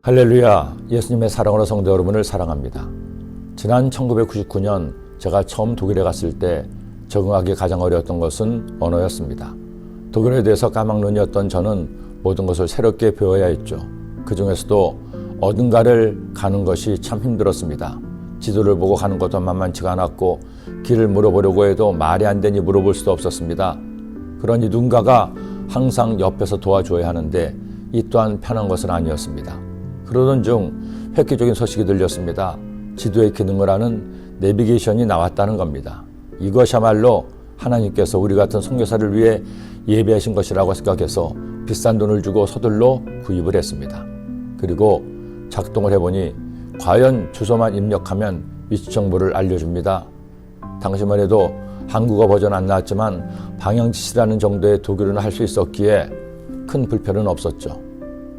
할렐루야, 예수님의 사랑으로 성도 여러분을 사랑합니다. 지난 1999년 제가 처음 독일에 갔을 때 적응하기 가장 어려웠던 것은 언어였습니다. 독일에 대해서 까막눈이었던 저는 모든 것을 새롭게 배워야 했죠. 그 중에서도 어딘가를 가는 것이 참 힘들었습니다. 지도를 보고 가는 것도 만만치가 않았고 길을 물어보려고 해도 말이 안 되니 물어볼 수도 없었습니다. 그러니 누군가가 항상 옆에서 도와줘야 하는데 이 또한 편한 것은 아니었습니다. 그러던 중 획기적인 소식이 들렸습니다. 지도의 기능을 하는 내비게이션이 나왔다는 겁니다. 이것이야말로 하나님께서 우리 같은 선교사를 위해 예비하신 것이라고 생각해서 비싼 돈을 주고 서둘러 구입을 했습니다. 그리고 작동을 해보니 과연 주소만 입력하면 위치 정보를 알려줍니다. 당시만 해도 한국어 버전 안 나왔지만 방향지시라는 정도의 독일어는 할 수 있었기에 큰 불편은 없었죠.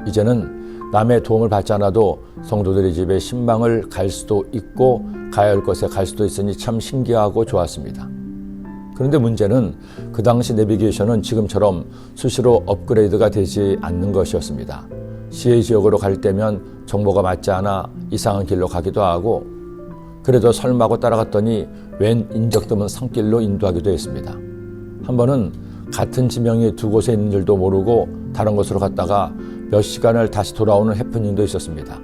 이제는 남의 도움을 받지 않아도 성도들의 집에 신방을 갈 수도 있고 가야 할 곳에 갈 수도 있으니 참 신기하고 좋았습니다. 그런데 문제는 그 당시 내비게이션은 지금처럼 수시로 업그레이드가 되지 않는 것이었습니다. 시외 지역으로 갈 때면 정보가 맞지 않아 이상한 길로 가기도 하고 그래도 설마하고 따라갔더니 웬 인적 드문 산길로 인도하기도 했습니다. 한 번은 같은 지명이 두 곳에 있는 줄도 모르고 다른 곳으로 갔다가 몇 시간을 다시 돌아오는 해프닝도 있었습니다.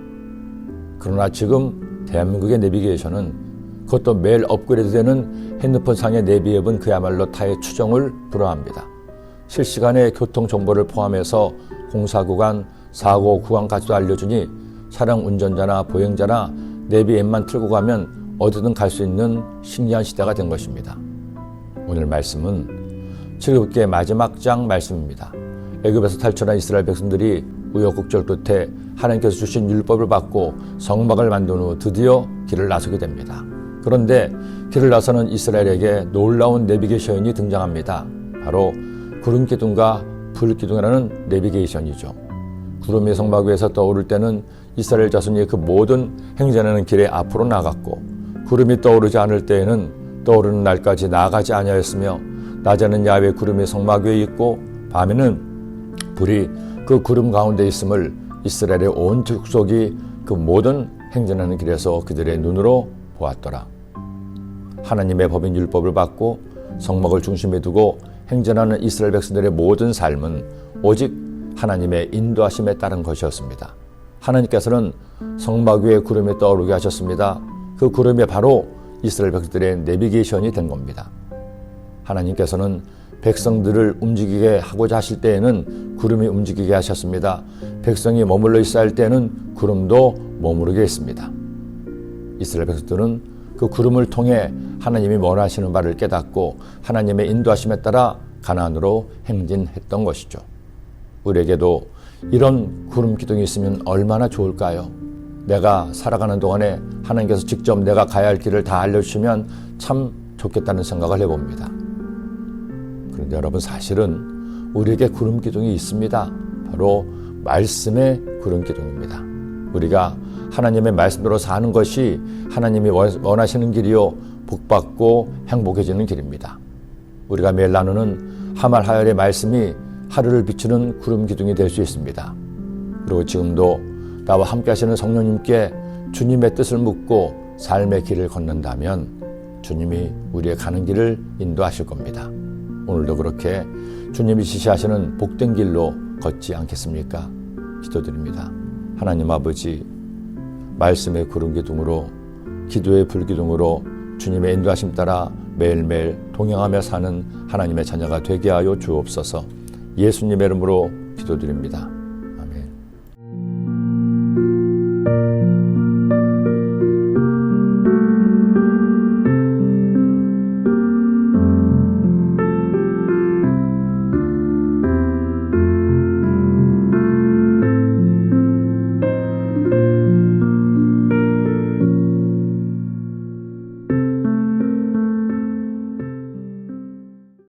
그러나 지금 대한민국의 내비게이션은 그것도 매일 업그레이드되는 핸드폰상의 내비 앱은 그야말로 타의 추정을 불허합니다. 실시간의 교통 정보를 포함해서 공사 구간, 사고 구간까지도 알려주니 차량 운전자나 보행자나 내비 앱만 틀고 가면 어디든 갈 수 있는 신기한 시대가 된 것입니다. 오늘 말씀은 출애굽기의 마지막 장 말씀입니다. 애굽에서 탈출한 이스라엘 백성들이 우여곡절 끝에 하나님께서 주신 율법을 받고 성막을 만든 후 드디어 길을 나서게 됩니다. 그런데 길을 나서는 이스라엘에게 놀라운 내비게이션이 등장합니다. 바로 구름기둥과 불기둥이라는 내비게이션이죠. 구름이 성막 위에서 떠오를 때는 이스라엘 자손이 그 모든 행진하는 길에 앞으로 나갔고 구름이 떠오르지 않을 때에는 떠오르는 날까지 나아가지 아니하였으며 낮에는 야훼 구름이 성막 위에 있고 밤에는 불이 그 구름 가운데 있음을 이스라엘의 온 족속이 그 모든 행진하는 길에서 그들의 눈으로 보았더라. 하나님의 법인 율법을 받고 성막을 중심에 두고 행진하는 이스라엘 백성들의 모든 삶은 오직 하나님의 인도하심에 따른 것이었습니다. 하나님께서는 성막 위에 구름이 떠오르게 하셨습니다. 그 구름이 바로 이스라엘 백성들의 내비게이션이 된 겁니다. 하나님께서는 백성들을 움직이게 하고자 하실 때에는 구름이 움직이게 하셨습니다. 백성이 머물러 있어야 할 때에는 구름도 머무르게 했습니다. 이스라엘 백성들은 그 구름을 통해 하나님이 원하시는 바를 깨닫고 하나님의 인도하심에 따라 가나안으로 행진했던 것이죠. 우리에게도 이런 구름 기둥이 있으면 얼마나 좋을까요? 내가 살아가는 동안에 하나님께서 직접 내가 가야 할 길을 다 알려주시면 참 좋겠다는 생각을 해봅니다. 그런데 여러분, 사실은 우리에게 구름 기둥이 있습니다. 바로 말씀의 구름 기둥입니다. 우리가 하나님의 말씀대로 사는 것이 하나님이 원하시는 길이요 복받고 행복해지는 길입니다. 우리가 매일 나누는 하말하열의 말씀이 하루를 비추는 구름 기둥이 될 수 있습니다. 그리고 지금도 나와 함께 하시는 성령님께 주님의 뜻을 묻고 삶의 길을 걷는다면 주님이 우리의 가는 길을 인도하실 겁니다. 오늘도 그렇게 주님이 지시하시는 복된 길로 걷지 않겠습니까? 기도드립니다. 하나님 아버지, 말씀의 구름 기둥으로, 기도의 불기둥으로 주님의 인도하심 따라 매일매일 동행하며 사는 하나님의 자녀가 되게 하여 주옵소서. 예수님의 이름으로 기도드립니다.